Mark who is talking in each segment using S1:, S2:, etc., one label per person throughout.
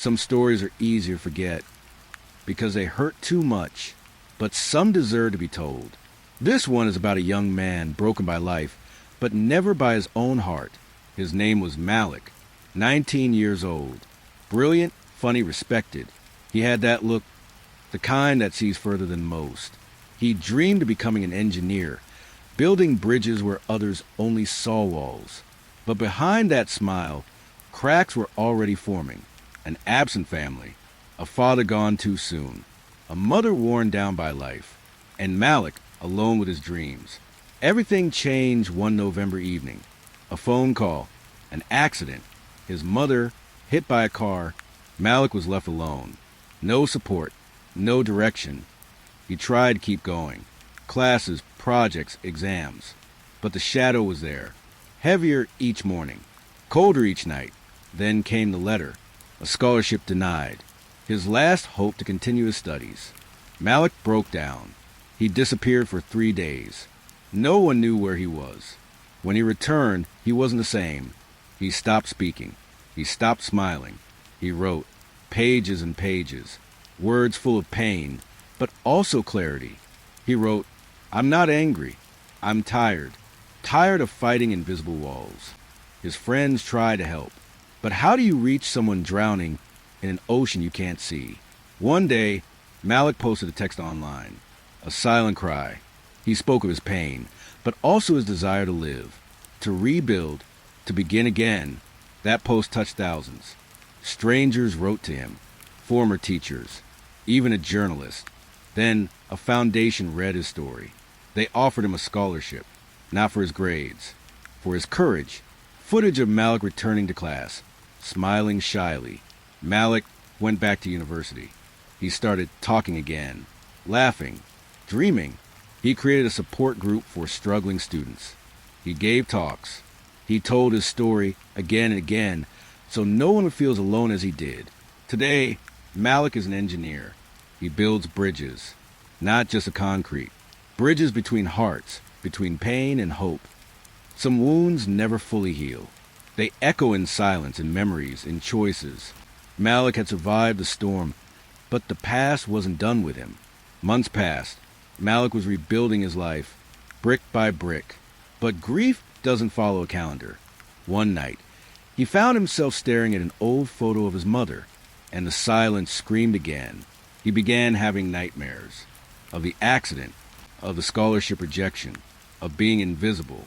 S1: Some stories are easier to forget because they hurt too much, but some deserve to be told. This one is about a young man broken by life, but never by his own heart. His name was Malik, 19 years old. Brilliant, funny, respected. He had that look, the kind that sees further than most. He dreamed of becoming an engineer, building bridges where others only saw walls. But behind that smile, cracks were already forming. An absent family, a father gone too soon, a mother worn down by life, and Malik alone with his dreams. Everything changed one November evening. A phone call, an accident, his mother hit by a car. Malik was left alone. No support, no direction. He tried to keep going. Classes, projects, exams. But the shadow was there, heavier each morning, colder each night. Then came the letter, a scholarship denied, his last hope to continue his studies. Malik broke down. He disappeared for 3 days. No one knew where he was. When he returned, he wasn't the same. He stopped speaking. He stopped smiling. He wrote pages and pages, words full of pain, but also clarity. He wrote, "I'm not angry. I'm tired. Tired of fighting invisible walls." His friends tried to help. But how do you reach someone drowning in an ocean you can't see? One day, Malik posted a text online, a silent cry. He spoke of his pain, but also his desire to live, to rebuild, to begin again. That post touched thousands. Strangers wrote to him, former teachers, even a journalist. Then a foundation read his story. They offered him a scholarship, not for his grades, for his courage. Footage of Malik returning to class, smiling shyly. Malik went back to university. He started talking again, laughing, dreaming. He created a support group for struggling students. He gave talks. He told his story again and again, so no one would feel as alone as he did. Today, Malik is an engineer. He builds bridges, not just a concrete. Bridges between hearts, between pain and hope. Some wounds never fully heal. They echo in silence, in memories, in choices. Malik had survived the storm, but the past wasn't done with him. Months passed. Malik was rebuilding his life, brick by brick. But grief doesn't follow a calendar. One night, he found himself staring at an old photo of his mother, and the silence screamed again. He began having nightmares of the accident, of the scholarship rejection, of being invisible.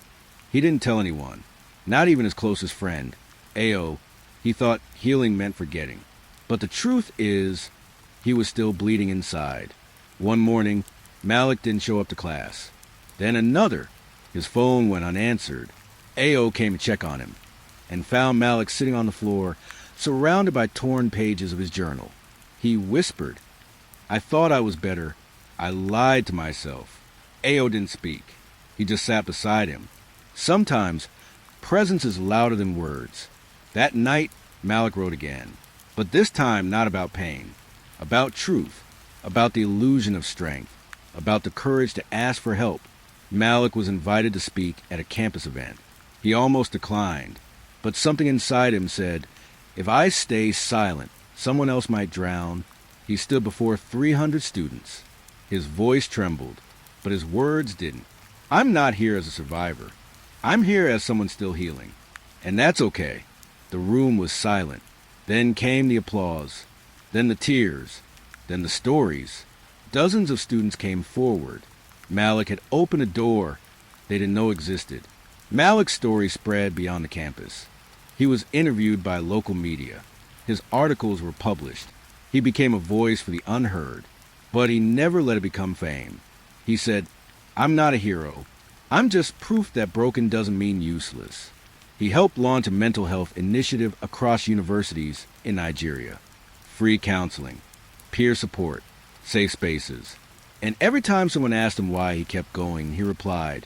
S1: He didn't tell anyone, not even his closest friend, Ao. He thought healing meant forgetting. But the truth is, he was still bleeding inside. One morning, Malik didn't show up to class. Then another. His phone went unanswered. Ao came to check on him and found Malik sitting on the floor, surrounded by torn pages of his journal. He whispered, "I thought I was better. I lied to myself." Ao didn't speak. He just sat beside him. Sometimes, presence is louder than words. That night, Malik wrote again. But this time, not about pain. About truth. About the illusion of strength. About the courage to ask for help. Malik was invited to speak at a campus event. He almost declined. But something inside him said, if I stay silent, someone else might drown. He stood before 300 students. His voice trembled, but his words didn't. I'm not here as a survivor. I'm here as someone still healing. And that's okay. The room was silent. Then came the applause. Then the tears. Then the stories. Dozens of students came forward. Malik had opened a door they didn't know existed. Malik's story spread beyond the campus. He was interviewed by local media. His articles were published. He became a voice for the unheard. But he never let it become fame. He said, I'm not a hero. I'm just proof that broken doesn't mean useless. He helped launch a mental health initiative across universities in Nigeria. Free counseling, peer support, safe spaces. And every time someone asked him why he kept going, he replied,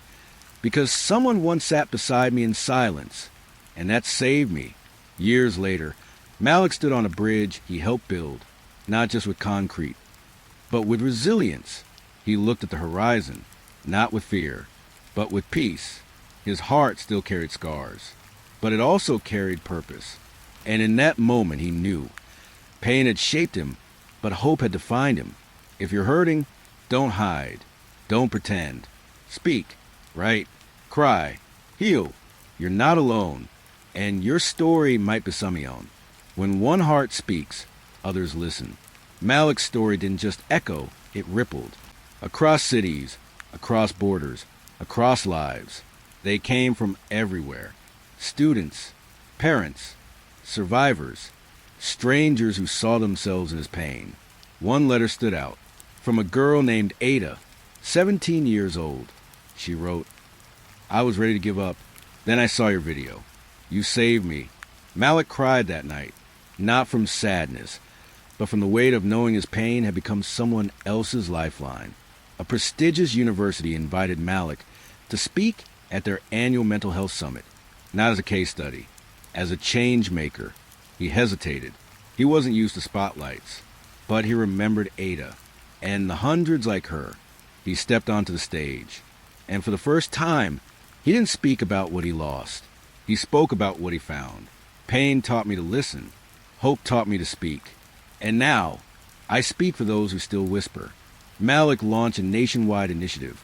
S1: because someone once sat beside me in silence, and that saved me. Years later, Malik stood on a bridge he helped build, not just with concrete, but with resilience. He looked at the horizon, not with fear, but with peace. His heart still carried scars, but it also carried purpose. And in that moment he knew, Pain had shaped him, but hope had defined him. If you're hurting, don't hide. Don't pretend. Speak. Write. Cry. Heal. You're not alone. And your story might be some of your own. When one heart speaks, others listen. Malik's story didn't just echo, it rippled. Across cities, across borders, across lives. They came from everywhere. Students, parents, survivors, strangers who saw themselves in his pain. One letter stood out. From a girl named Ada, 17 years old. She wrote, "I was ready to give up. Then I saw your video. You saved me." Malik cried that night, not from sadness, but from the weight of knowing his pain had become someone else's lifeline. A prestigious university invited Malik to speak at their annual mental health summit, not as a case study, as a change maker. He hesitated. He wasn't used to spotlights, but he remembered Ada and the hundreds like her. He stepped onto the stage, and for the first time, he didn't speak about what he lost. He spoke about what he found. Pain taught me to listen. Hope taught me to speak. And now, I speak for those who still whisper. Malik launched a nationwide initiative,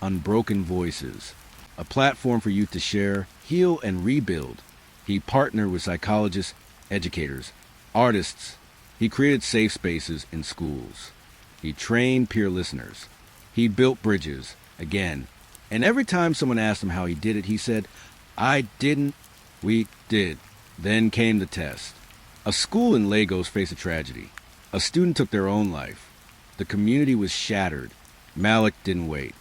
S1: Unbroken Voices, a platform for youth to share, heal, and rebuild. He partnered with psychologists, educators, artists. He created safe spaces in schools. He trained peer listeners. He built bridges, again. And every time someone asked him how he did it, he said, "I didn't, we did." Then came the test. A school in Lagos faced a tragedy. A student took their own life. The community was shattered. Malik didn't wait.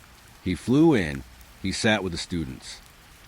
S1: He flew in. He sat with the students.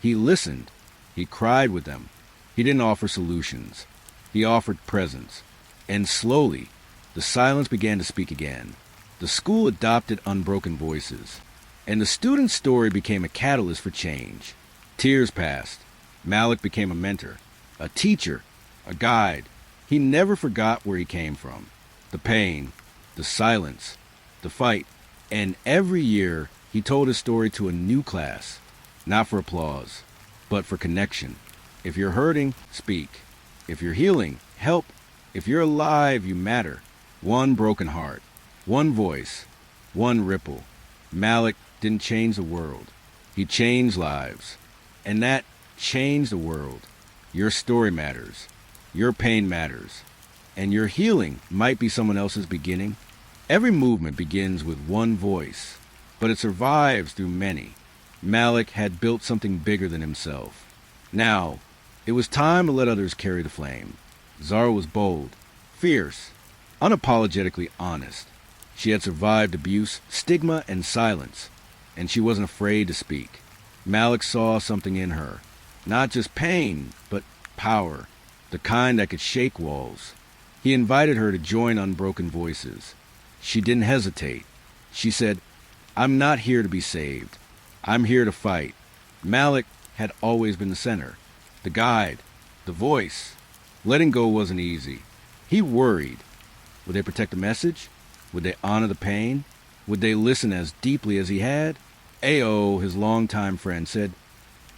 S1: He listened. He cried with them. He didn't offer solutions. He offered presence. And slowly, the silence began to speak again. The school adopted Unbroken Voices. And the student's story became a catalyst for change. Tears passed. Malik became a mentor, a teacher, a guide. He never forgot where he came from. The pain, the silence, the fight. And every year, he told his story to a new class. Not for applause, but for connection. If you're hurting, speak. If you're healing, help. If you're alive, you matter. One broken heart, one voice, one ripple. Malik didn't change the world. He changed lives. And that changed the world. Your story matters. Your pain matters. And your healing might be someone else's beginning. Every movement begins with one voice, but it survives through many. Malik had built something bigger than himself. Now, it was time to let others carry the flame. Zara was bold, fierce, unapologetically honest. She had survived abuse, stigma, and silence, and she wasn't afraid to speak. Malik saw something in her. Not just pain, but power, the kind that could shake walls. He invited her to join Unbroken Voices. She didn't hesitate. She said, "I'm not here to be saved. I'm here to fight." Malik had always been the center, the guide, the voice. Letting go wasn't easy. He worried. Would they protect the message? Would they honor the pain? Would they listen as deeply as he had? A.O., his longtime friend, said,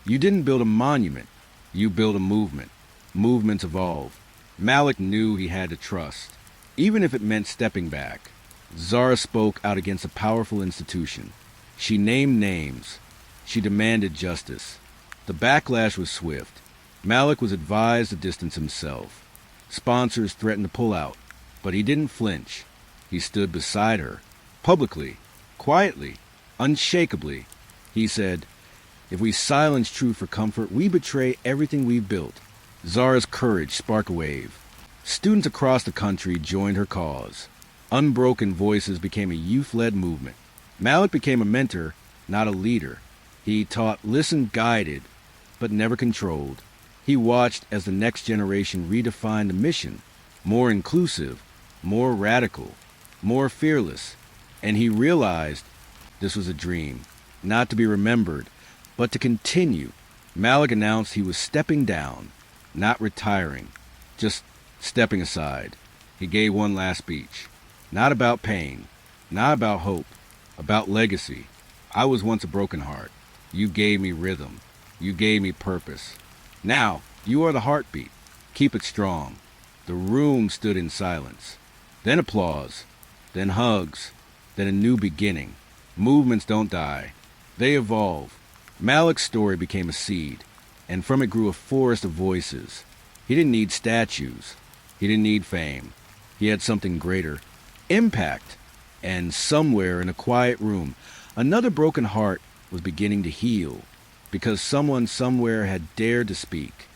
S1: "You didn't build a monument. You built a movement. Movements evolve." Malik knew he had to trust, even if it meant stepping back. Zara spoke out against a powerful institution. She named names. She demanded justice. The backlash was swift. Malik was advised to distance himself. Sponsors threatened to pull out, but he didn't flinch. He stood beside her, publicly, quietly, unshakably. He said, "If we silence truth for comfort, we betray everything we've built." Zara's courage sparked a wave. Students across the country joined her cause. Unbroken Voices became a youth-led movement. Malik became a mentor, not a leader. He taught, listened, guided, but never controlled. He watched as the next generation redefined the mission, more inclusive, more radical, more fearless. And he realized this was a dream, not to be remembered, but to continue. Malik announced he was stepping down, not retiring, just stepping aside. He gave one last speech. Not about pain, not about hope, about legacy. "I was once a broken heart. You gave me rhythm. You gave me purpose. Now, you are the heartbeat. Keep it strong. The room stood in silence. Then applause. Then hugs. Then a new beginning. Movements don't die. They evolve. Malik's story became a seed, and from it grew a forest of voices. He didn't need statues. He didn't need fame. He had something greater. Impact. And somewhere in a quiet room, another broken heart was beginning to heal, because someone somewhere had dared to speak.